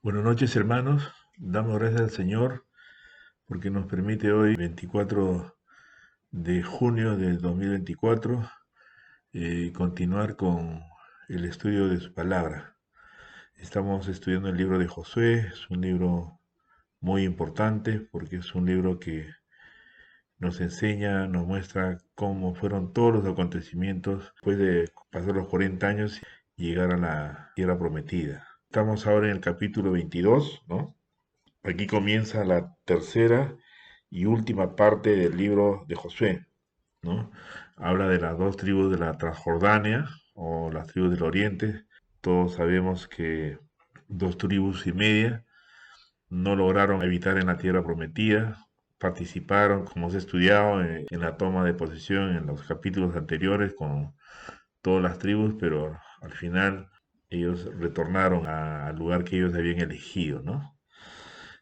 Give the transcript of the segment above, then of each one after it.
Buenas noches, hermanos. Damos gracias al Señor porque nos permite hoy, 24 de junio del 2024, continuar con el estudio de su palabra. Estamos estudiando el libro de Josué. Es un libro muy importante porque es un libro que nos enseña, nos muestra cómo fueron todos los acontecimientos después de pasar los 40 años y llegar a la tierra prometida. Estamos ahora en el capítulo 22, ¿no? Aquí comienza la tercera y última parte del libro de Josué, ¿no? Habla de las dos tribus de la Transjordania o las tribus del Oriente. Todos sabemos que dos tribus y media no lograron habitar en la tierra prometida, participaron, como se ha estudiado, en la toma de posesión en los capítulos anteriores con todas las tribus, pero al final ellos retornaron al lugar que ellos habían elegido, ¿no?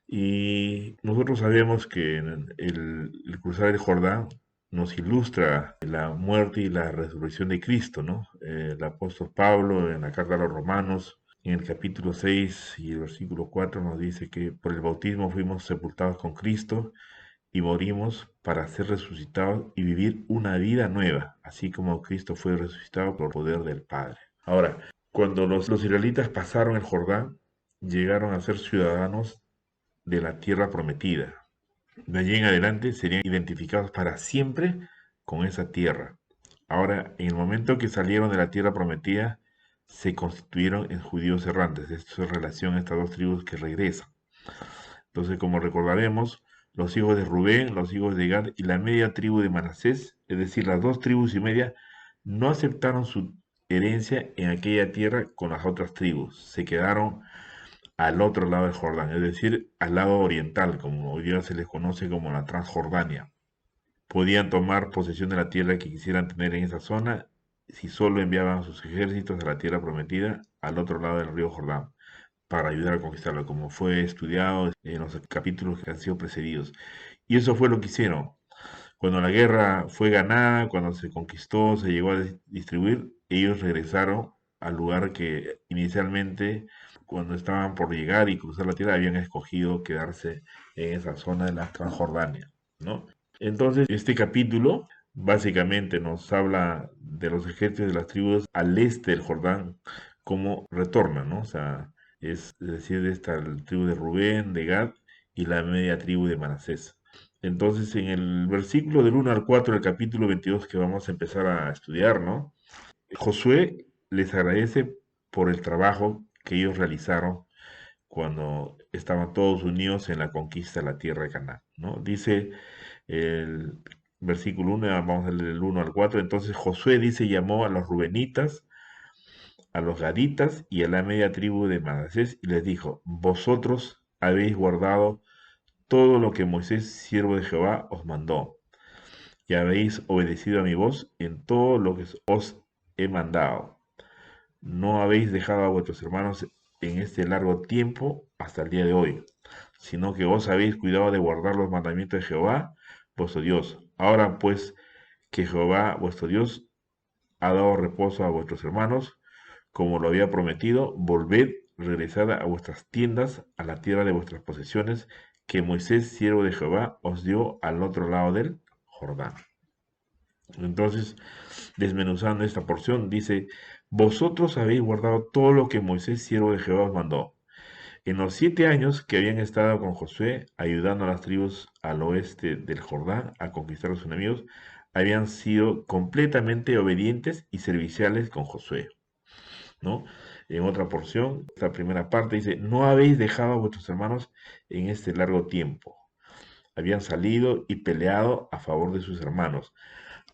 Y nosotros sabemos que el cruzar el Jordán nos ilustra la muerte y la resurrección de Cristo, ¿no? El apóstol Pablo en la carta a los Romanos, en el capítulo 6 y el versículo 4 nos dice que por el bautismo fuimos sepultados con Cristo y morimos para ser resucitados y vivir una vida nueva, así como Cristo fue resucitado por poder del Padre. Ahora, cuando los israelitas pasaron el Jordán, llegaron a ser ciudadanos de la tierra prometida. De allí en adelante serían identificados para siempre con esa tierra. Ahora, en el momento que salieron de la tierra prometida, se constituyeron en judíos errantes. Esto es en relación a estas dos tribus que regresan. Entonces, como recordaremos, los hijos de Rubén, los hijos de Gad y la media tribu de Manasés, es decir, las dos tribus y media, no aceptaron su herencia en aquella tierra con las otras tribus. Se quedaron al otro lado del Jordán, es decir, al lado oriental, como hoy día se les conoce como la Transjordania. Podían tomar posesión de la tierra que quisieran tener en esa zona si solo enviaban sus ejércitos a la tierra prometida al otro lado del río Jordán para ayudar a conquistarlo, como fue estudiado en los capítulos que han sido precedidos. Y eso fue lo que hicieron. Cuando la guerra fue ganada, cuando se conquistó, se llegó a distribuir, ellos regresaron al lugar que inicialmente, cuando estaban por llegar y cruzar la tierra, habían escogido quedarse en esa zona de la Transjordania, ¿no? Entonces, este capítulo básicamente nos habla de los ejércitos de las tribus al este del Jordán, cómo retornan, ¿no? O sea, es decir, de esta tribu de Rubén, de Gad y la media tribu de Manasés. Entonces, en el versículo del 1 al 4 del capítulo 22 que vamos a empezar a estudiar, ¿no? Josué les agradece por el trabajo que ellos realizaron cuando estaban todos unidos en la conquista de la tierra de Canaán, ¿no? Dice el versículo 1, vamos a leer el 1 al 4. Entonces Josué dice, llamó a los rubenitas, a los gaditas y a la media tribu de Manasés y les dijo, vosotros habéis guardado todo lo que Moisés, siervo de Jehová, os mandó, y habéis obedecido a mi voz en todo lo que os he mandado. No habéis dejado a vuestros hermanos en este largo tiempo hasta el día de hoy, sino que os habéis cuidado de guardar los mandamientos de Jehová, vuestro Dios. Ahora pues que Jehová, vuestro Dios, ha dado reposo a vuestros hermanos, como lo había prometido, volved, regresad a vuestras tiendas, a la tierra de vuestras posesiones, que Moisés, siervo de Jehová, os dio al otro lado del Jordán. Entonces, desmenuzando esta porción, dice, vosotros habéis guardado todo lo que Moisés, siervo de Jehová, os mandó. En los 7 años que habían estado con Josué, ayudando a las tribus al oeste del Jordán a conquistar a sus enemigos, habían sido completamente obedientes y serviciales con Josué, ¿no? En otra porción, esta primera parte dice, no habéis dejado a vuestros hermanos en este largo tiempo. Habían salido y peleado a favor de sus hermanos,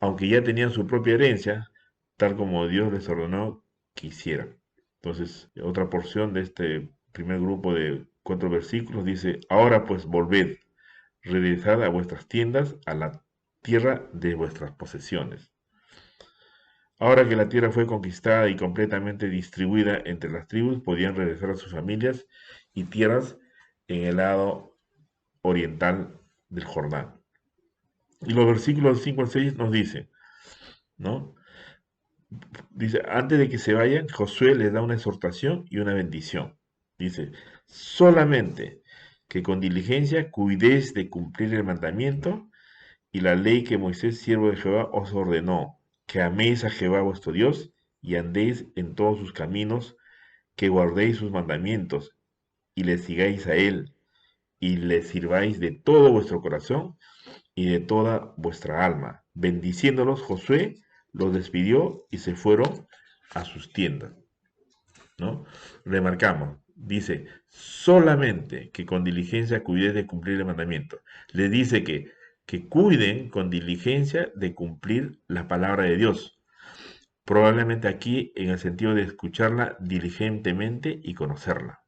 aunque ya tenían su propia herencia, tal como Dios les ordenó que hicieran. Entonces, otra porción de este primer grupo de 4 versículos dice, ahora pues volved, regresad a vuestras tiendas, a la tierra de vuestras posesiones. Ahora que la tierra fue conquistada y completamente distribuida entre las tribus, podían regresar a sus familias y tierras en el lado oriental del Jordán. Y los versículos 5 al 6 nos dice, ¿no? Dice, antes de que se vayan, Josué les da una exhortación y una bendición. Dice, solamente que con diligencia cuidéis de cumplir el mandamiento y la ley que Moisés, siervo de Jehová, os ordenó, que améis a Jehová vuestro Dios y andéis en todos sus caminos, que guardéis sus mandamientos y le sigáis a él y le sirváis de todo vuestro corazón y de toda vuestra alma. Bendiciéndolos, Josué los despidió y se fueron a sus tiendas, ¿no? Remarcamos, dice, solamente que con diligencia cuidéis de cumplir el mandamiento. Les dice que cuiden con diligencia de cumplir la palabra de Dios. Probablemente aquí en el sentido de escucharla diligentemente y conocerla.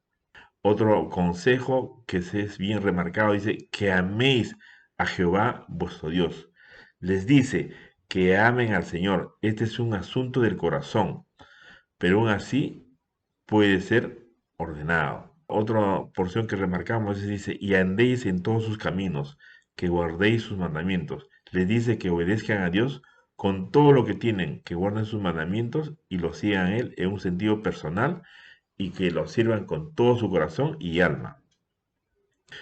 Otro consejo que es bien remarcado dice que améis a Jehová vuestro Dios. Les dice que amen al Señor. Este es un asunto del corazón, pero aún así puede ser ordenado. Otra porción que remarcamos dice, y andéis en todos sus caminos, que guardéis sus mandamientos. Les dice que obedezcan a Dios con todo lo que tienen, que guarden sus mandamientos y lo sigan a Él en un sentido personal y que lo sirvan con todo su corazón y alma.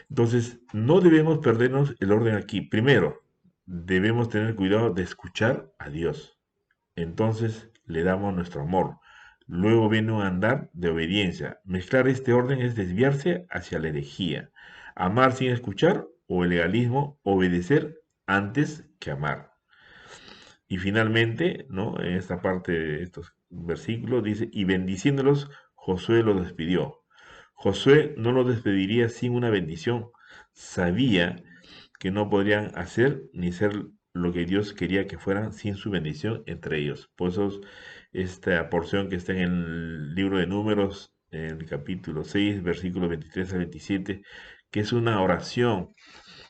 Entonces, no debemos perdernos el orden aquí. Primero, debemos tener cuidado de escuchar a Dios. Entonces, le damos nuestro amor. Luego viene un andar de obediencia. Mezclar este orden es desviarse hacia la herejía. Amar sin escuchar o el legalismo, obedecer antes que amar. Y finalmente, ¿no? En esta parte de estos versículos dice, y bendiciéndolos, Josué los despidió. Josué no los despediría sin una bendición. Sabía que no podrían hacer ni ser lo que Dios quería que fueran sin su bendición entre ellos. Por eso esta porción que está en el libro de Números, en el capítulo 6, versículos 23 al 27, que es una oración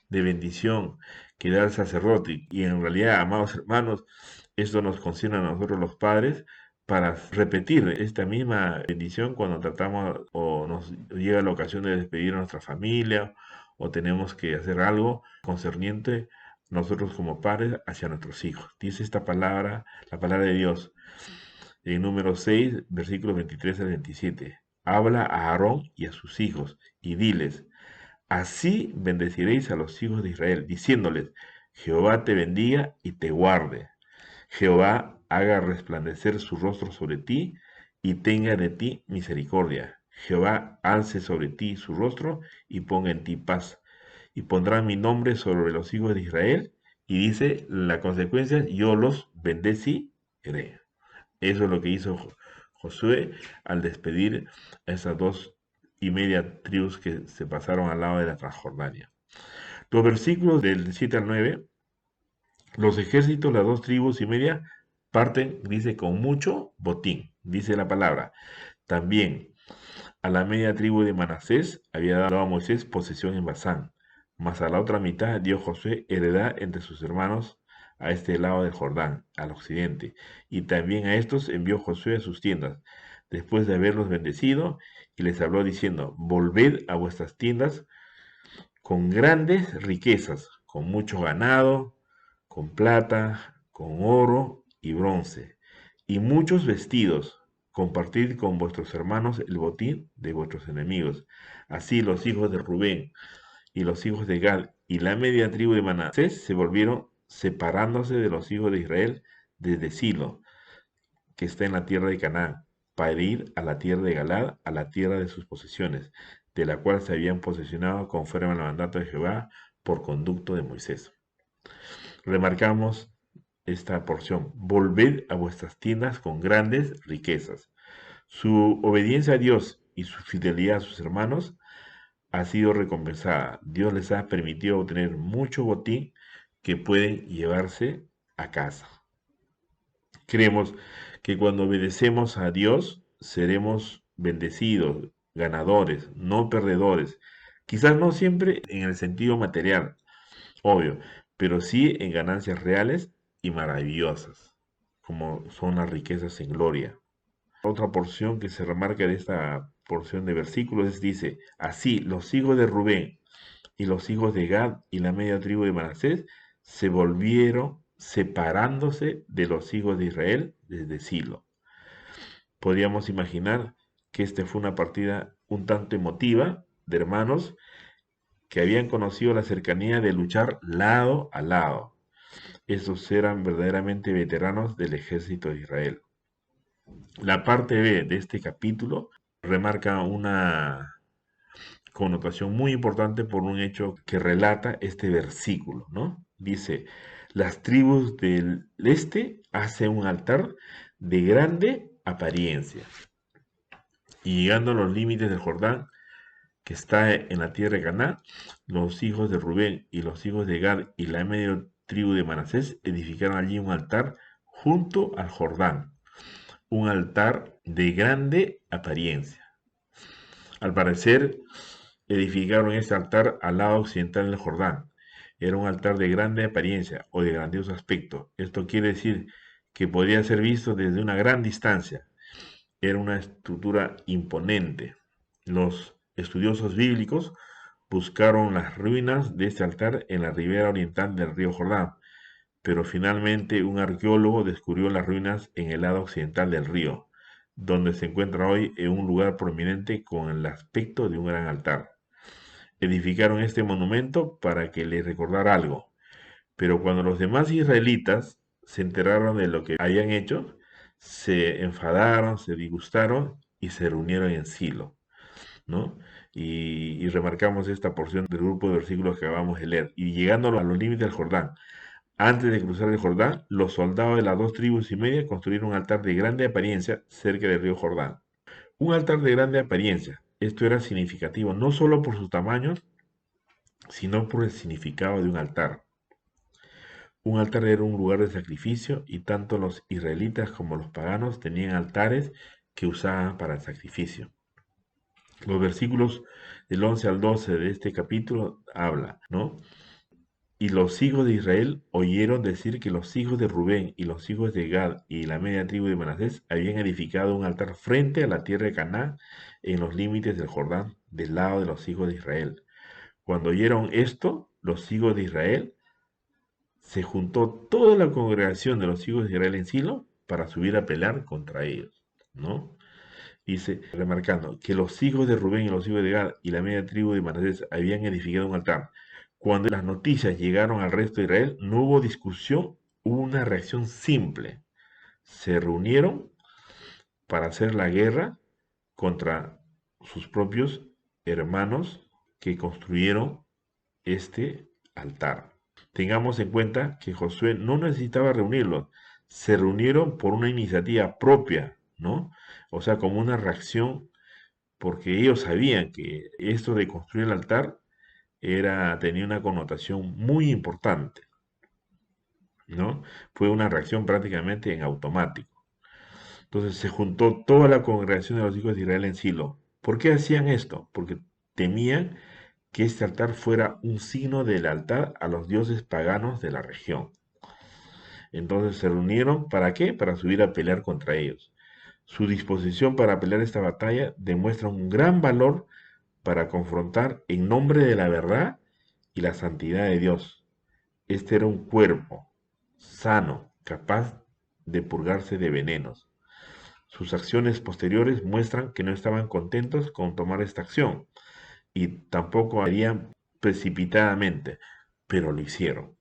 de bendición que da el sacerdote. Y en realidad, amados hermanos, esto nos concierne a nosotros los padres para repetir esta misma bendición cuando tratamos o nos llega la ocasión de despedir a nuestra familia o tenemos que hacer algo concerniente nosotros como padres hacia nuestros hijos. Dice esta palabra, la palabra de Dios, en número 6, versículos 23 al 27. Habla a Aarón y a sus hijos y diles, así bendeciréis a los hijos de Israel, diciéndoles, Jehová te bendiga y te guarde. Jehová haga resplandecer su rostro sobre ti y tenga de ti misericordia. Jehová alce sobre ti su rostro y ponga en ti paz. Y pondrá mi nombre sobre los hijos de Israel. Y dice la consecuencia, yo los bendeciré. Eso es lo que hizo Josué al despedir a esas 2,5 tribus que se pasaron al lado de la Transjordania. Los versículos del 7 al 9, los ejércitos, las 2,5 tribus, parten, dice, con mucho botín, dice la palabra. También a la media tribu de Manasés había dado a Moisés posesión en Basán, mas a la otra mitad dio Josué heredad entre sus hermanos a este lado del Jordán, al occidente, y también a estos envió Josué a sus tiendas, después de haberlos bendecido, y les habló diciendo, volved a vuestras tiendas con grandes riquezas, con mucho ganado, con plata, con oro y bronce, y muchos vestidos. Compartid con vuestros hermanos el botín de vuestros enemigos. Así los hijos de Rubén y los hijos de Gad y la media tribu de Manasés se volvieron separándose de los hijos de Israel desde Silo, que está en la tierra de Canaán, para ir a la tierra de Galad, a la tierra de sus posesiones, de la cual se habían posesionado conforme al mandato de Jehová por conducto de Moisés. Remarcamos esta porción, volved a vuestras tiendas con grandes riquezas. Su obediencia a Dios y su fidelidad a sus hermanos ha sido recompensada. Dios les ha permitido obtener mucho botín que pueden llevarse a casa. Creemos que cuando obedecemos a Dios seremos bendecidos, ganadores, no perdedores. Quizás no siempre en el sentido material, obvio, pero sí en ganancias reales y maravillosas, como son las riquezas en gloria. Otra porción que se remarca de esta porción de versículos dice, así los hijos de Rubén y los hijos de Gad y la media tribu de Manasés se volvieron separándose de los hijos de Israel desde Silo. Podríamos imaginar que esta fue una partida un tanto emotiva de hermanos que habían conocido la cercanía de luchar lado a lado. Esos eran verdaderamente veteranos del ejército de Israel. La parte B de este capítulo remarca una connotación muy importante por un hecho que relata este versículo, ¿no? Dice, las tribus del este hacen un altar de grande apariencia. Y llegando a los límites del Jordán, que está en la tierra de Canaán, los hijos de Rubén y los hijos de Gad y la media tribu de Manasés edificaron allí un altar junto al Jordán, un altar de grande apariencia. Al parecer, edificaron este altar al lado occidental del Jordán. Era un altar de grande apariencia o de grandioso aspecto. Esto quiere decir que podía ser visto desde una gran distancia. Era una estructura imponente. Los estudiosos bíblicos buscaron las ruinas de este altar en la ribera oriental del río Jordán, pero finalmente un arqueólogo descubrió las ruinas en el lado occidental del río, donde se encuentra hoy en un lugar prominente con el aspecto de un gran altar. Edificaron este monumento para que les recordara algo, pero cuando los demás israelitas se enteraron de lo que habían hecho, se enfadaron, se disgustaron y se reunieron en Silo, ¿no? Y remarcamos esta porción del grupo de versículos que acabamos de leer. Y llegando a los límites del Jordán, antes de cruzar el Jordán, los soldados de las dos tribus y media construyeron un altar de grande apariencia cerca del río Jordán. Un altar de grande apariencia. Esto era significativo no solo por sus tamaños, sino por el significado de un altar. Un altar era un lugar de sacrificio y tanto los israelitas como los paganos tenían altares que usaban para el sacrificio. Los versículos del 11 al 12 de este capítulo habla, ¿no? Y los hijos de Israel oyeron decir que los hijos de Rubén y los hijos de Gad y la media tribu de Manasés habían edificado un altar frente a la tierra de Canaán en los límites del Jordán, del lado de los hijos de Israel. Cuando oyeron esto, los hijos de Israel, se juntó toda la congregación de los hijos de Israel en Silo para subir a pelear contra ellos, ¿no? Dice, remarcando que los hijos de Rubén y los hijos de Gad y la media tribu de Manasés habían edificado un altar. Cuando las noticias llegaron al resto de Israel, no hubo discusión, hubo una reacción simple. Se reunieron para hacer la guerra contra sus propios hermanos que construyeron este altar. Tengamos en cuenta que Josué no necesitaba reunirlos, se reunieron por una iniciativa propia, ¿no? O sea, como una reacción, porque ellos sabían que esto de construir el altar tenía una connotación muy importante, ¿no? Fue una reacción prácticamente en automático. Entonces se juntó toda la congregación de los hijos de Israel en Silo. ¿Por qué hacían esto? Porque temían que este altar fuera un signo del altar a los dioses paganos de la región. Entonces se reunieron, ¿para qué? Para subir a pelear contra ellos. Su disposición para pelear esta batalla demuestra un gran valor para confrontar en nombre de la verdad y la santidad de Dios. Este era un cuerpo sano, capaz de purgarse de venenos. Sus acciones posteriores muestran que no estaban contentos con tomar esta acción y tampoco harían precipitadamente, pero lo hicieron.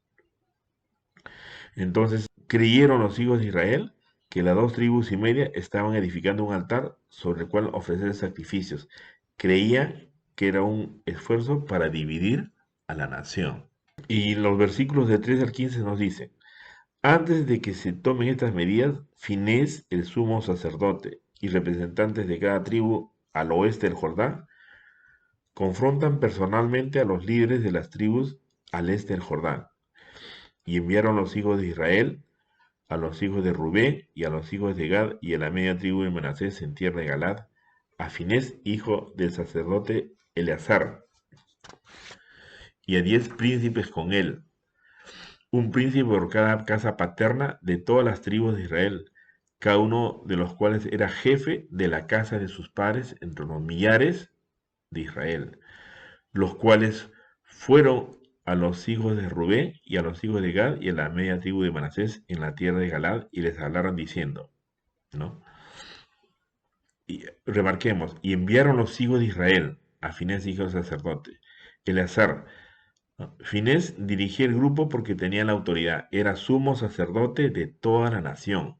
Entonces creyeron los hijos de Israel que las dos tribus y media estaban edificando un altar sobre el cual ofrecer sacrificios. Creían que era un esfuerzo para dividir a la nación. Y los versículos de 3 al 15 nos dicen, antes de que se tomen estas medidas, Finés, el sumo sacerdote, y representantes de cada tribu al oeste del Jordán, confrontan personalmente a los líderes de las tribus al este del Jordán, y enviaron a los hijos de Israel, a los hijos de Rubén y a los hijos de Gad y a la media tribu de Manasés en tierra de Galad, a Finés, hijo del sacerdote Eleazar, y a 10 príncipes con él, un príncipe por cada casa paterna de todas las tribus de Israel, cada uno de los cuales era jefe de la casa de sus padres entre los millares de Israel, los cuales fueron a los hijos de Rubén y a los hijos de Gad y a la media tribu de Manasés en la tierra de Galad y les hablaron diciendo, ¿no? Y remarquemos, y enviaron los hijos de Israel a Finés, hijo del sacerdote, Eleazar. ¿No? Finés dirigía el grupo porque tenía la autoridad, era sumo sacerdote de toda la nación,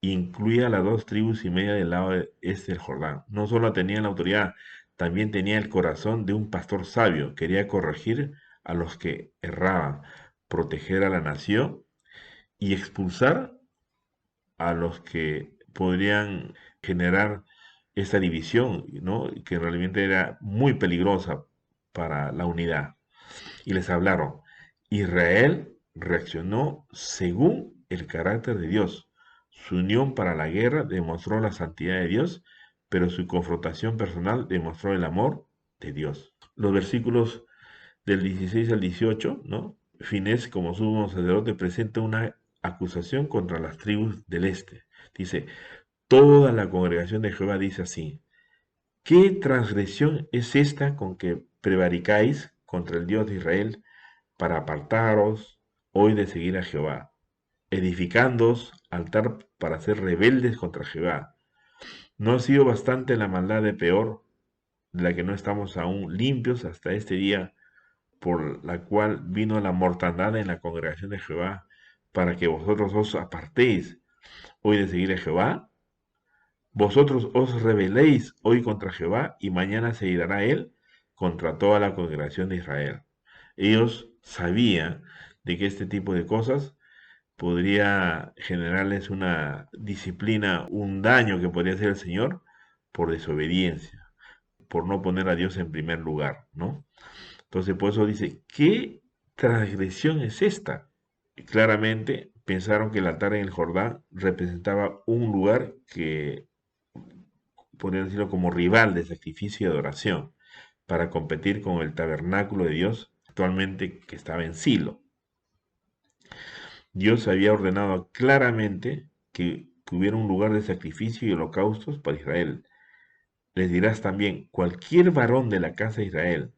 incluía las 2 tribus y media del lado este del Jordán. No solo tenía la autoridad, también tenía el corazón de un pastor sabio, quería corregir a los que erraban, proteger a la nación y expulsar a los que podrían generar esta división, ¿no? Que realmente era muy peligrosa para la unidad. Y les hablaron. Israel reaccionó según el carácter de Dios. Su unión para la guerra demostró la santidad de Dios, pero su confrontación personal demostró el amor de Dios. Los versículos del 16 al 18, ¿no? Finés, como sumo sacerdote, presenta una acusación contra las tribus del este. Dice, toda la congregación de Jehová dice así, ¿qué transgresión es esta con que prevaricáis contra el Dios de Israel para apartaros hoy de seguir a Jehová, edificándoos altar para ser rebeldes contra Jehová? ¿No ha sido bastante la maldad de peor, de la que no estamos aún limpios hasta este día, por la cual vino la mortandad en la congregación de Jehová, para que vosotros os apartéis hoy de seguir a Jehová? Vosotros os rebeléis hoy contra Jehová, y mañana se irá él contra toda la congregación de Israel. Ellos sabían de que este tipo de cosas podría generarles una disciplina, un daño que podría hacer el Señor por desobediencia, por no poner a Dios en primer lugar, ¿no? Entonces, por eso dice, ¿qué transgresión es esta? Y claramente pensaron que el altar en el Jordán representaba un lugar que podrían decirlo como rival de sacrificio y adoración, para competir con el tabernáculo de Dios actualmente que estaba en Silo. Dios había ordenado claramente que hubiera un lugar de sacrificio y holocaustos para Israel. Les dirás también, cualquier varón de la casa de Israel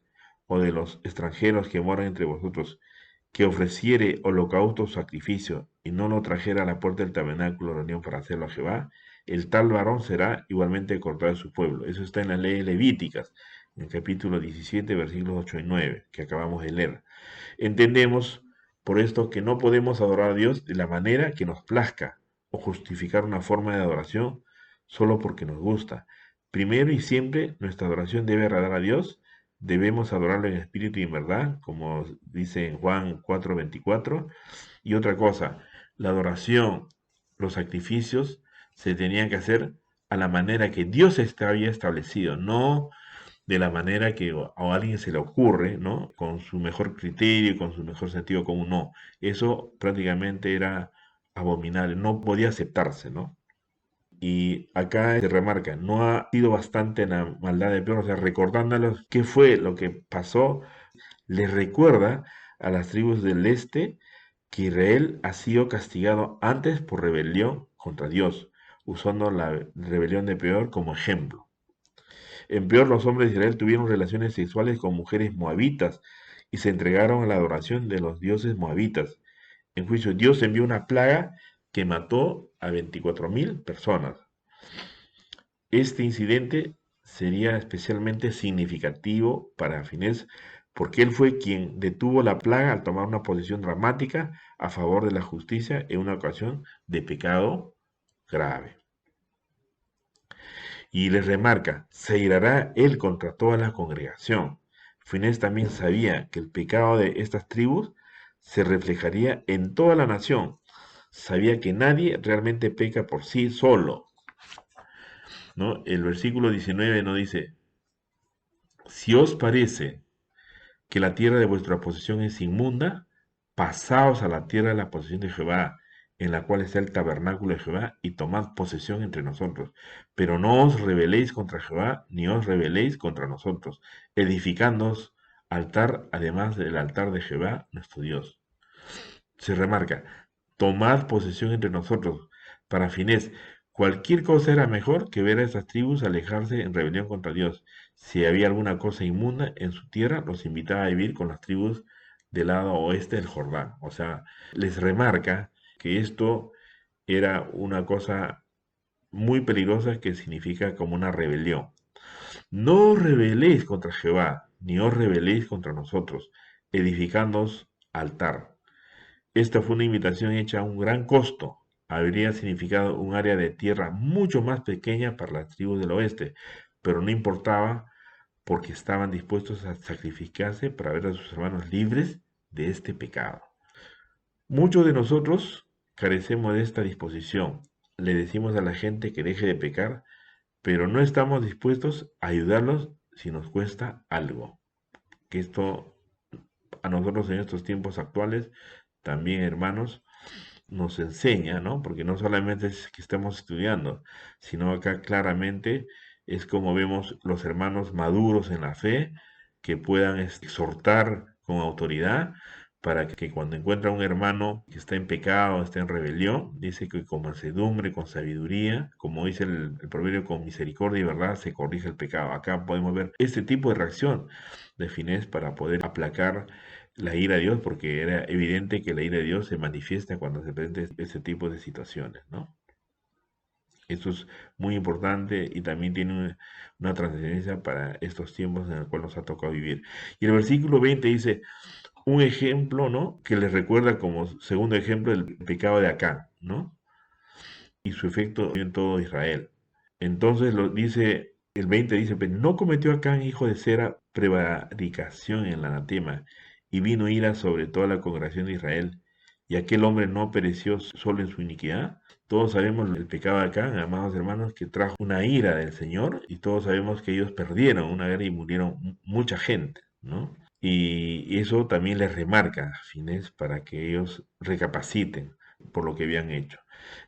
o de los extranjeros que moran entre vosotros, que ofreciere holocausto o sacrificio y no lo trajera a la puerta del tabernáculo de reunión para hacerlo a Jehová, el tal varón será igualmente cortado de su pueblo. Eso está en la ley levíticas, en el capítulo 17, versículos 8 y 9, que acabamos de leer. Entendemos por esto que no podemos adorar a Dios de la manera que nos plazca o justificar una forma de adoración solo porque nos gusta. Primero y siempre nuestra adoración debe agradar a Dios. Debemos adorarlo en espíritu y en verdad, como dice en Juan 4:24. Y otra cosa, la adoración, los sacrificios se tenían que hacer a la manera que Dios había establecido, no de la manera que a alguien se le ocurre, ¿no? Con su mejor criterio, con su mejor sentido común, no. Eso prácticamente era abominable, no podía aceptarse, ¿no? Y acá se remarca, no ha sido bastante la maldad de peor, o sea, recordándolos qué fue lo que pasó, les recuerda a las tribus del este que Israel ha sido castigado antes por rebelión contra Dios, usando la rebelión de peor como ejemplo. En peor, los hombres de Israel tuvieron relaciones sexuales con mujeres moabitas y se entregaron a la adoración de los dioses moabitas. En juicio, Dios envió una plaga que mató a 24.000 personas. Este incidente sería especialmente significativo para Finés porque él fue quien detuvo la plaga al tomar una posición dramática a favor de la justicia en una ocasión de pecado grave. Y les remarca, se irá él contra toda la congregación. Finés también sabía que el pecado de estas tribus se reflejaría en toda la nación. Sabía que nadie realmente peca por sí solo, ¿no? El versículo 19 no dice, si os parece que la tierra de vuestra posesión es inmunda, pasaos a la tierra de la posesión de Jehová, en la cual está el tabernáculo de Jehová, y tomad posesión entre nosotros. Pero no os rebeléis contra Jehová, ni os rebeléis contra nosotros, edificándoos altar, además del altar de Jehová, nuestro Dios. Se remarca, tomad posesión entre nosotros. Para Finés, cualquier cosa era mejor que ver a esas tribus alejarse en rebelión contra Dios. Si había alguna cosa inmunda en su tierra, los invitaba a vivir con las tribus del lado oeste del Jordán. O sea, les remarca que esto era una cosa muy peligrosa que significa como una rebelión. No os rebeléis contra Jehová, ni os rebeléis contra nosotros, edificándoos altar. Esta fue una invitación hecha a un gran costo. Habría significado un área de tierra mucho más pequeña para las tribus del oeste, pero no importaba porque estaban dispuestos a sacrificarse para ver a sus hermanos libres de este pecado. Muchos de nosotros carecemos de esta disposición. Le decimos a la gente que deje de pecar, pero no estamos dispuestos a ayudarlos si nos cuesta algo. Que esto a nosotros en estos tiempos actuales, también hermanos, nos enseña, ¿no? Porque no solamente es que estemos estudiando, sino acá claramente es como vemos los hermanos maduros en la fe que puedan exhortar con autoridad para que cuando encuentra un hermano que está en pecado, está en rebelión, dice que con mansedumbre, con sabiduría, como dice el proverbio, con misericordia y verdad se corrige el pecado. Acá podemos ver este tipo de reacción de Finés para poder aplacar la ira de Dios, porque era evidente que la ira de Dios se manifiesta cuando se presenta ese tipo de situaciones, ¿no? Eso es muy importante y también tiene una trascendencia para estos tiempos en los cuales nos ha tocado vivir. Y el versículo 20 dice, un ejemplo, ¿no? Que les recuerda como segundo ejemplo el pecado de Acán, ¿no? Y su efecto en todo Israel. Entonces lo dice, el 20 dice, "Pero no cometió Acán, hijo de Sera, prevaricación en el anatema, y vino ira sobre toda la congregación de Israel, y aquel hombre no pereció solo en su iniquidad". Todos sabemos el pecado de Acán, amados hermanos, que trajo una ira del Señor, y todos sabemos que ellos perdieron una guerra y murieron mucha gente, ¿no? Y eso también les remarca, fines, para que ellos recapaciten por lo que habían hecho.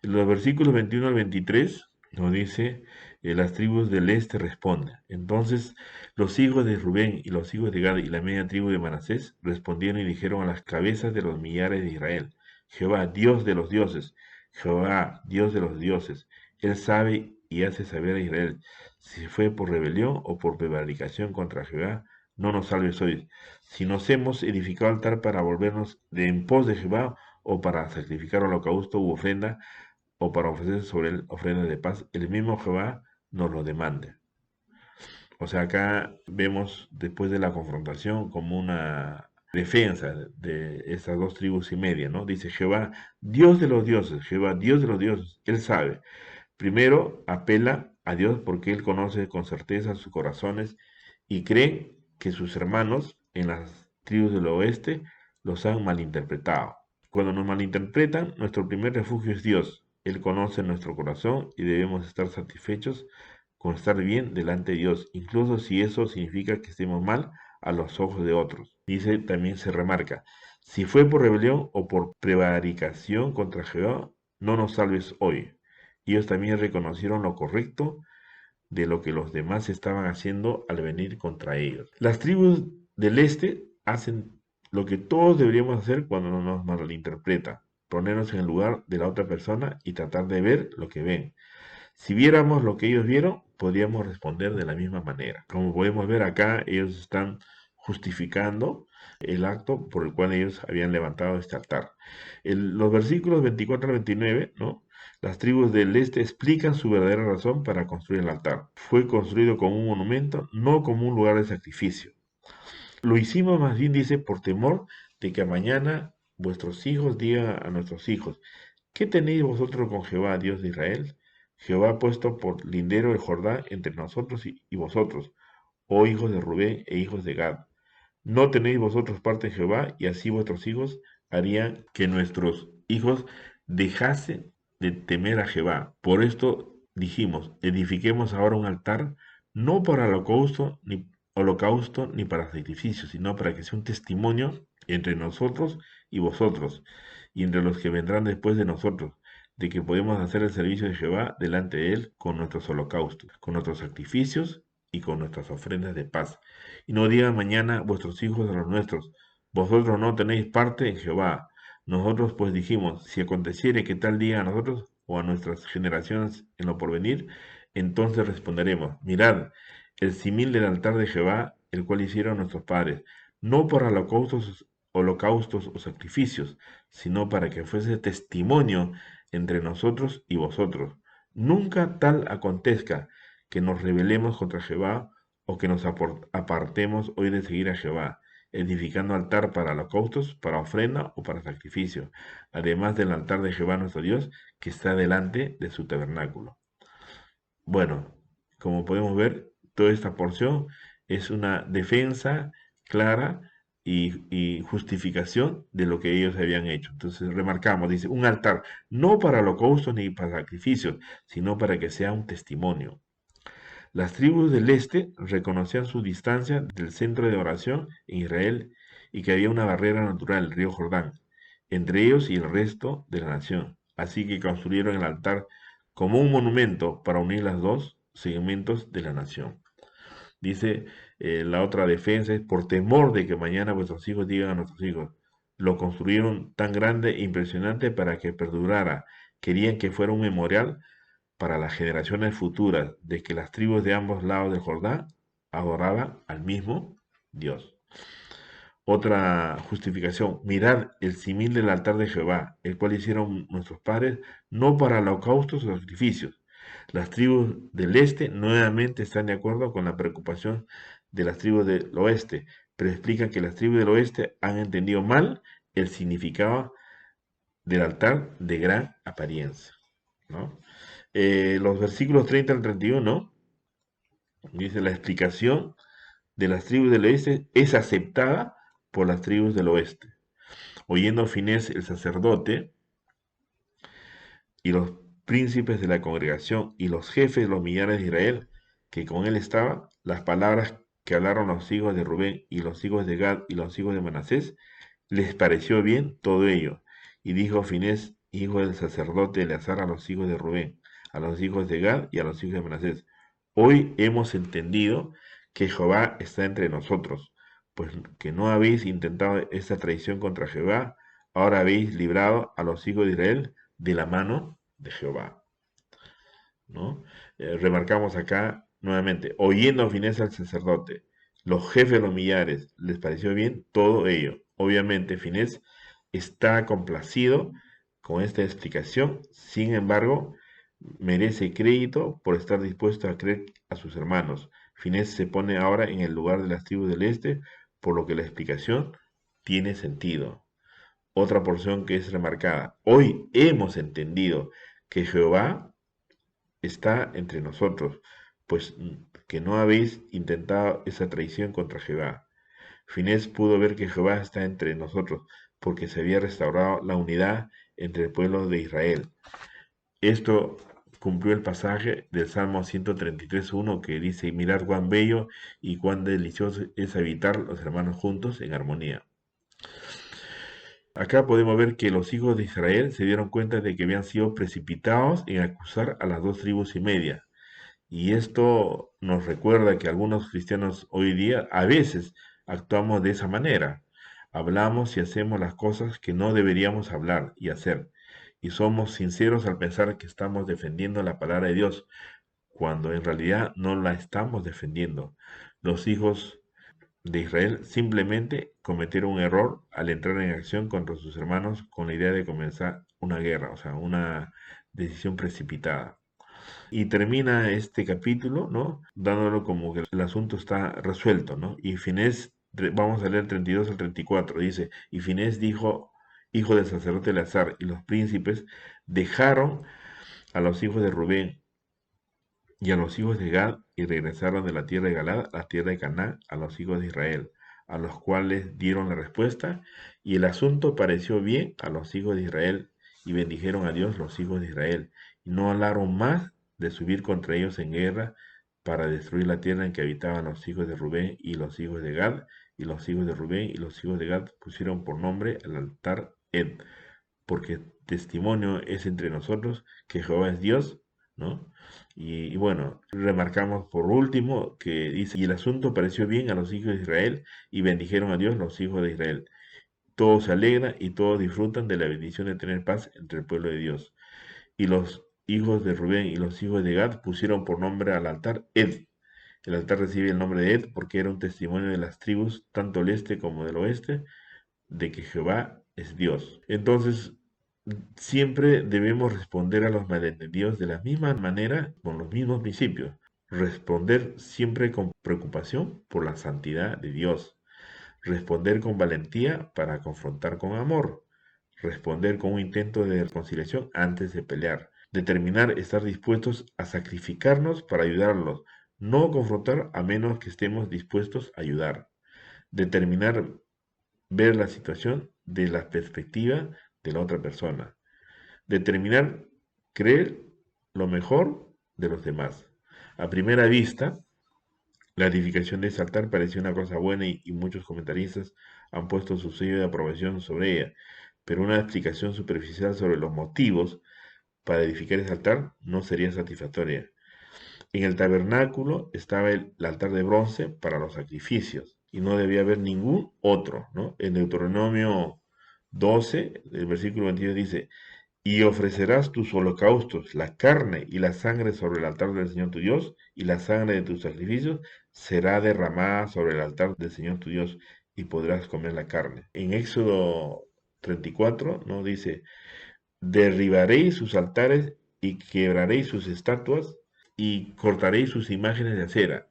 En los versículos 21 al 23 nos dice, las tribus del este responden. Entonces los hijos de Rubén y los hijos de Gad y la media tribu de Manasés respondieron y dijeron a las cabezas de los millares de Israel, Jehová, Dios de los dioses, Jehová, Dios de los dioses, Él sabe y hace saber a Israel si fue por rebelión o por prevaricación contra Jehová, no nos salves hoy. Si nos hemos edificado altar para volvernos de en pos de Jehová o para sacrificar holocausto u ofrenda, o para ofrecer sobre él ofrenda de paz, el mismo Jehová nos lo demande. O sea, acá vemos después de la confrontación como una defensa de estas dos tribus y media, ¿no? Dice Jehová, Dios de los dioses, Jehová, Dios de los dioses, Él sabe. Primero apela a Dios porque Él conoce con certeza sus corazones y cree que sus hermanos en las tribus del oeste los han malinterpretado. Cuando nos malinterpretan, nuestro primer refugio es Dios. Él conoce nuestro corazón y debemos estar satisfechos con estar bien delante de Dios, incluso si eso significa que estemos mal a los ojos de otros. Dice, también se remarca, si fue por rebelión o por prevaricación contra Jehová, no nos salves hoy. Ellos también reconocieron lo correcto de lo que los demás estaban haciendo al venir contra ellos. Las tribus del este hacen lo que todos deberíamos hacer cuando nos malinterpreta, ponernos en el lugar de la otra persona y tratar de ver lo que ven. Si viéramos lo que ellos vieron, podríamos responder de la misma manera. Como podemos ver acá, ellos están justificando el acto por el cual ellos habían levantado este altar. Los versículos 24 al 29, ¿no? Las tribus del este explican su verdadera razón para construir el altar. Fue construido como un monumento, no como un lugar de sacrificio. Lo hicimos más bien, dice, por temor de que mañana vuestros hijos digan a nuestros hijos, ¿qué tenéis vosotros con Jehová, Dios de Israel? Jehová ha puesto por lindero el Jordán entre nosotros y vosotros, oh hijos de Rubén e hijos de Gad. No tenéis vosotros parte en Jehová, y así vuestros hijos harían que nuestros hijos dejasen de temer a Jehová. Por esto dijimos, edifiquemos ahora un altar, no para holocausto ni para sacrificio, sino para que sea un testimonio entre nosotros y vosotros, y entre los que vendrán después de nosotros, de que podemos hacer el servicio de Jehová delante de él con nuestros holocaustos, con nuestros sacrificios y con nuestras ofrendas de paz. Y no digan mañana vuestros hijos a los nuestros, vosotros no tenéis parte en Jehová. Nosotros pues dijimos, si aconteciere que tal día a nosotros o a nuestras generaciones en lo porvenir, entonces responderemos, mirad, el simil del altar de Jehová, el cual hicieron nuestros padres, no por holocaustos o sacrificios, sino para que fuese testimonio entre nosotros y vosotros. Nunca tal acontezca que nos rebelemos contra Jehová o que nos apartemos hoy de seguir a Jehová, edificando altar para holocaustos, para ofrenda o para sacrificio, además del altar de Jehová nuestro Dios que está delante de su tabernáculo. Bueno, como podemos ver, toda esta porción es una defensa clara y justificación de lo que ellos habían hecho. Entonces remarcamos, dice, un altar, no para holocaustos ni para sacrificios, sino para que sea un testimonio. Las tribus del este reconocían su distancia del centro de oración en Israel y que había una barrera natural, el río Jordán, entre ellos y el resto de la nación. Así que construyeron el altar como un monumento para unir los dos segmentos de la nación. Dice la otra defensa es por temor de que mañana vuestros hijos digan a nuestros hijos, lo construyeron tan grande e impresionante para que perdurara. Querían que fuera un memorial para las generaciones futuras de que las tribus de ambos lados del Jordán adoraban al mismo Dios. Otra justificación, mirad el simil del altar de Jehová, el cual hicieron nuestros padres, no para holocaustos o sacrificios. Las tribus del este nuevamente están de acuerdo con la preocupación de las tribus del oeste, pero explican que las tribus del oeste han entendido mal el significado del altar de gran apariencia, ¿no? Los versículos 30 al 31, dice la explicación de las tribus del oeste es aceptada por las tribus del oeste. Oyendo Finés el sacerdote y los príncipes de la congregación y los jefes de los millares de Israel que con él estaban, las palabras que hablaron los hijos de Rubén y los hijos de Gad y los hijos de Manasés, les pareció bien todo ello. Y dijo Finés, hijo del sacerdote Eleazar, a los hijos de Rubén, a los hijos de Gad y a los hijos de Manasés, hoy hemos entendido que Jehová está entre nosotros, pues que no habéis intentado esta traición contra Jehová, ahora habéis librado a los hijos de Israel de la mano de Jehová, ¿no? Remarcamos acá nuevamente, oyendo a Finés al sacerdote, los jefes de los millares, les pareció bien todo ello. Obviamente Finés está complacido con esta explicación, sin embargo, merece crédito por estar dispuesto a creer a sus hermanos. Finés se pone ahora en el lugar de las tribus del este, por lo que la explicación tiene sentido. Otra porción que es remarcada. Hoy hemos entendido que Jehová está entre nosotros, pues que no habéis intentado esa traición contra Jehová. Finés pudo ver que Jehová está entre nosotros, porque se había restaurado la unidad entre el pueblo de Israel. Esto cumplió el pasaje del Salmo 133.1 que dice, mirad cuán bello y cuán delicioso es habitar los hermanos juntos en armonía. Acá podemos ver que los hijos de Israel se dieron cuenta de que habían sido precipitados en acusar a las dos tribus y media. Y esto nos recuerda que algunos cristianos hoy día a veces actuamos de esa manera. Hablamos y hacemos las cosas que no deberíamos hablar y hacer. Y somos sinceros al pensar que estamos defendiendo la palabra de Dios, cuando en realidad no la estamos defendiendo. Los hijos de Israel simplemente cometieron un error al entrar en acción contra sus hermanos con la idea de comenzar una guerra, o sea, una decisión precipitada. Y termina este capítulo, ¿no? Dándolo como que el asunto está resuelto, ¿no? Y Finés, vamos a leer 32 al 34, dice, y Finés dijo, hijo del sacerdote Eleazar, y los príncipes dejaron a los hijos de Rubén y a los hijos de Gad, y regresaron de la tierra de Galad a la tierra de Canaán a los hijos de Israel, a los cuales dieron la respuesta, y el asunto pareció bien a los hijos de Israel, y bendijeron a Dios los hijos de Israel, y no hablaron más de subir contra ellos en guerra para destruir la tierra en que habitaban los hijos de Rubén y los hijos de Gad, y los hijos de Rubén y los hijos de Gad pusieron por nombre al altar Ed, porque testimonio es entre nosotros que Jehová es Dios, ¿no? Y bueno, remarcamos por último que dice, y el asunto pareció bien a los hijos de Israel, y bendijeron a Dios los hijos de Israel. Todos se alegran y todos disfrutan de la bendición de tener paz entre el pueblo de Dios. Y los hijos de Rubén y los hijos de Gad pusieron por nombre al altar Ed. El altar recibe el nombre de Ed porque era un testimonio de las tribus, tanto del este como del oeste, de que Jehová es Dios. Entonces, siempre debemos responder a los malentendidos de la misma manera, con los mismos principios. Responder siempre con preocupación por la santidad de Dios. Responder con valentía para confrontar con amor. Responder con un intento de reconciliación antes de pelear. Determinar estar dispuestos a sacrificarnos para ayudarlos. No confrontar a menos que estemos dispuestos a ayudar. Determinar ver la situación de la perspectiva de la otra persona. Determinar creer lo mejor de los demás. A primera vista, la edificación de ese altar parecía una cosa buena y muchos comentaristas han puesto su sello de aprobación sobre ella, pero una explicación superficial sobre los motivos para edificar ese altar no sería satisfactoria. En el tabernáculo estaba el altar de bronce para los sacrificios y no debía haber ningún otro, ¿no? En Deuteronomio 12, el versículo 22 dice, y ofrecerás tus holocaustos, la carne y la sangre sobre el altar del Señor tu Dios, y la sangre de tus sacrificios será derramada sobre el altar del Señor tu Dios, y podrás comer la carne. En Éxodo 34, ¿no? Dice, derribaréis sus altares y quebraréis sus estatuas y cortaréis sus imágenes de acera.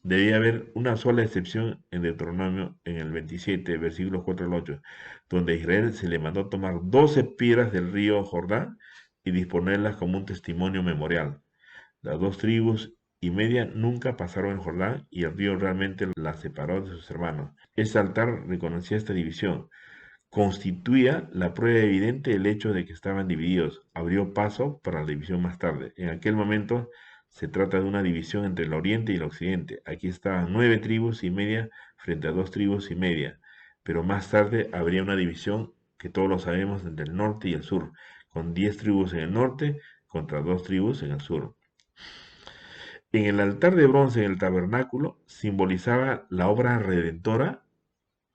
Debía haber una sola excepción en Deuteronomio en el 27, versículos 4 al 8, donde a Israel se le mandó tomar 12 piedras del río Jordán y disponerlas como un testimonio memorial. Las 2 tribus y media nunca pasaron el Jordán y el río realmente las separó de sus hermanos. Este altar reconocía esta división, constituía la prueba evidente del hecho de que estaban divididos, abrió paso para la división más tarde. En aquel momento se trata de una división entre el oriente y el occidente. Aquí estaban 9 tribus y media frente a 2 tribus y media, pero más tarde habría una división que todos lo sabemos entre el norte y el sur, con 10 tribus en el norte contra 2 tribus en el sur. En el altar de bronce en el tabernáculo simbolizaba la obra redentora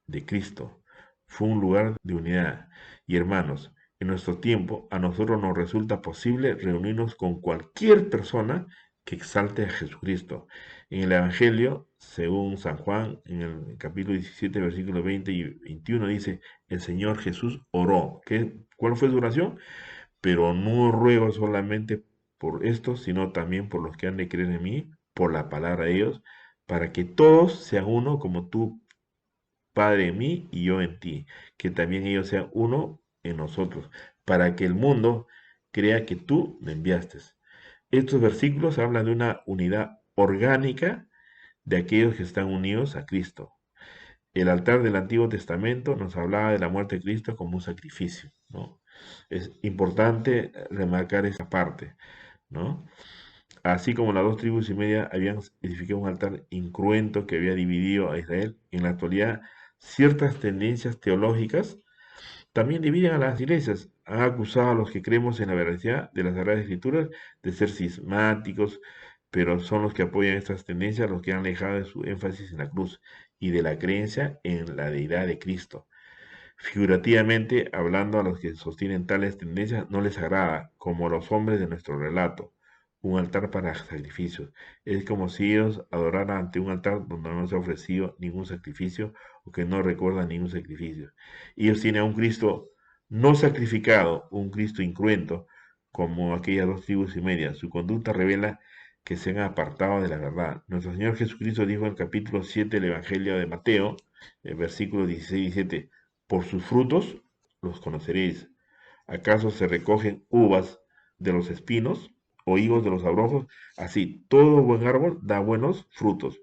de Cristo. Fue un lugar de unidad. Y hermanos, en nuestro tiempo a nosotros nos resulta posible reunirnos con cualquier persona que exalte a Jesucristo. En el Evangelio, según San Juan, en el capítulo 17, versículos 20 y 21, dice, el Señor Jesús oró. ¿Cuál fue su oración? Pero no ruego solamente por estos, sino también por los que han de creer en mí, por la palabra de Dios, para que todos sean uno como tú, Padre en mí y yo en ti, que también ellos sean uno en nosotros, para que el mundo crea que tú me enviaste. Estos versículos hablan de una unidad orgánica de aquellos que están unidos a Cristo. El altar del Antiguo Testamento nos hablaba de la muerte de Cristo como un sacrificio, ¿no? Es importante remarcar esa parte, ¿no? Así como las 2 tribus y media habían edificado un altar incruento que había dividido a Israel, en la actualidad ciertas tendencias teológicas también dividen a las iglesias. Han acusado a los que creemos en la veracidad de las Sagradas Escrituras de ser cismáticos, pero son los que apoyan estas tendencias los que han alejado de su énfasis en la cruz y de la creencia en la deidad de Cristo. Figurativamente, hablando, a los que sostienen tales tendencias no les agrada, como a los hombres de nuestro relato, un altar para sacrificios. Es como si ellos adoraran ante un altar donde no se ha ofrecido ningún sacrificio o que no recuerda ningún sacrificio. Ellos tienen a un Cristo no sacrificado, un Cristo incruento, como aquellas 2 tribus y media. Su conducta revela que se han apartado de la verdad. Nuestro Señor Jesucristo dijo en el capítulo 7 del Evangelio de Mateo, versículos 16 y 17, por sus frutos los conoceréis. ¿Acaso se recogen uvas de los espinos o higos de los abrojos? Así, todo buen árbol da buenos frutos,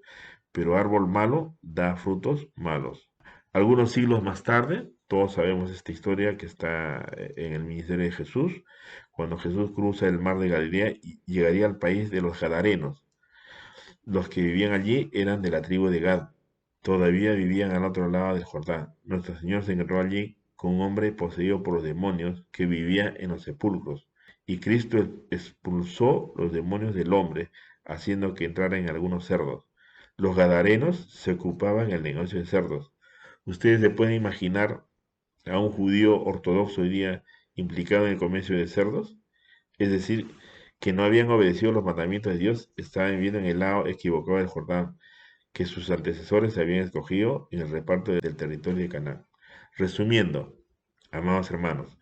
pero árbol malo da frutos malos. Algunos siglos más tarde, todos sabemos esta historia que está en el ministerio de Jesús, cuando Jesús cruza el mar de Galilea y llegaría al país de los Gadarenos. Los que vivían allí eran de la tribu de Gad. Todavía vivían al otro lado del Jordán. Nuestro Señor se encontró allí con un hombre poseído por los demonios que vivía en los sepulcros. Y Cristo expulsó los demonios del hombre, haciendo que entraran algunos cerdos. Los gadarenos se ocupaban el negocio de cerdos. Ustedes se pueden imaginar a un judío ortodoxo hoy día implicado en el comercio de cerdos, es decir, que no habían obedecido los mandamientos de Dios, estaban viviendo en el lado equivocado del Jordán, que sus antecesores habían escogido en el reparto del territorio de Canaán. Resumiendo, amados hermanos,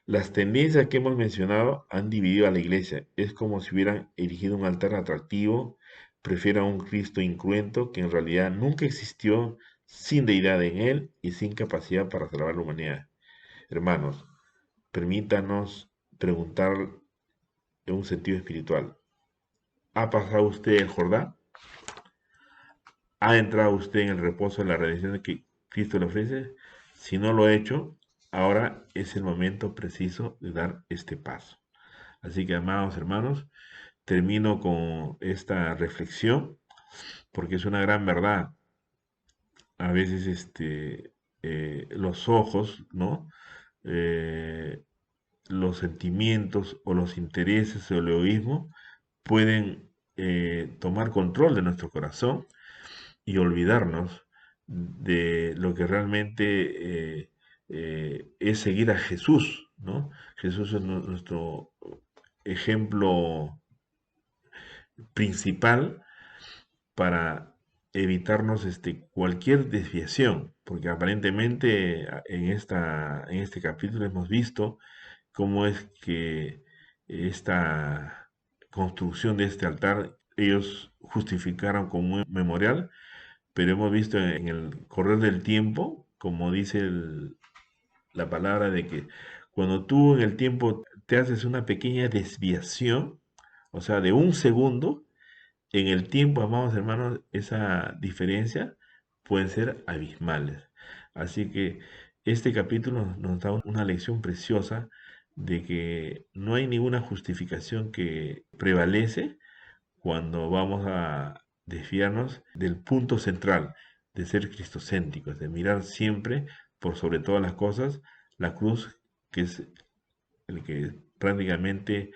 Las tendencias que hemos mencionado han dividido a la iglesia. Es como si hubieran erigido un altar atractivo, prefieren a un Cristo incruento que en realidad nunca existió, sin deidad en él y sin capacidad para salvar la humanidad. Hermanos, permítanos preguntar en un sentido espiritual. ¿Ha pasado usted el Jordán? ¿Ha entrado usted en el reposo de la redención que Cristo le ofrece? Si no lo ha hecho, ahora es el momento preciso de dar este paso. Así que, amados hermanos, termino con esta reflexión porque es una gran verdad. A veces los ojos, ¿no? Eh, los sentimientos o los intereses o el egoísmo pueden tomar control de nuestro corazón y olvidarnos de lo que realmente es seguir a Jesús, ¿no? Jesús es nuestro ejemplo principal para evitarnos cualquier desviación, porque aparentemente en este capítulo hemos visto cómo es que esta construcción de este altar ellos justificaron como un memorial, pero hemos visto en el correr del tiempo, como dice la palabra, de que cuando tú en el tiempo te haces una pequeña desviación, o sea, de un segundo, en el tiempo, amados hermanos, esa diferencia pueden ser abismales. Así que este capítulo nos da una lección preciosa de que no hay ninguna justificación que prevalece cuando vamos a desviarnos del punto central de ser cristocéntricos, de mirar siempre por sobre todas las cosas la cruz, que es el que prácticamente,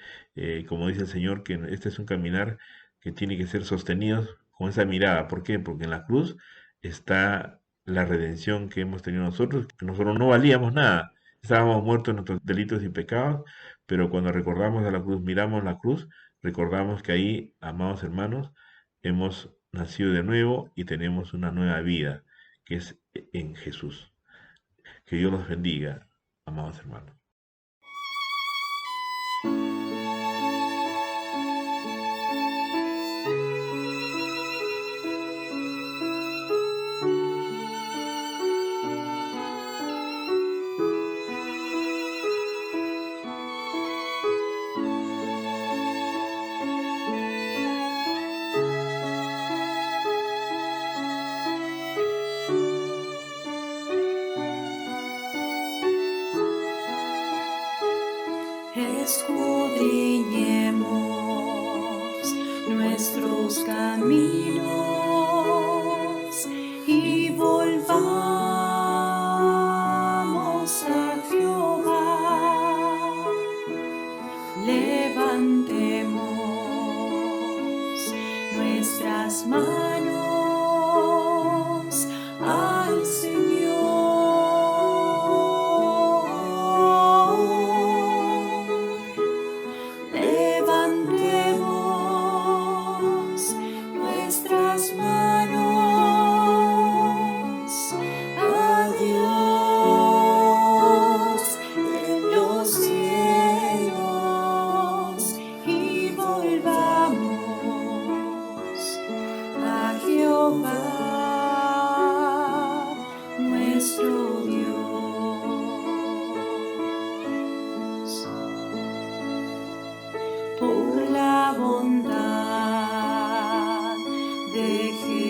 como dice el Señor, que este es un caminar que tiene que ser sostenido con esa mirada. ¿Por qué? Porque en la cruz está la redención que hemos tenido nosotros, que nosotros no valíamos nada. Estábamos muertos en nuestros delitos y pecados, pero cuando recordamos a la cruz, miramos la cruz, recordamos que ahí, amados hermanos, hemos nacido de nuevo y tenemos una nueva vida, que es en Jesús. Que Dios los bendiga, amados hermanos. Escudriñemos nuestros caminos y volvamos a Jehová. Levantemos nuestras manos al Señor. Levantemos nuestras manos a Dios en los cielos y volvamos a Jehová nuestro Dios. Por la bondad de Jesús.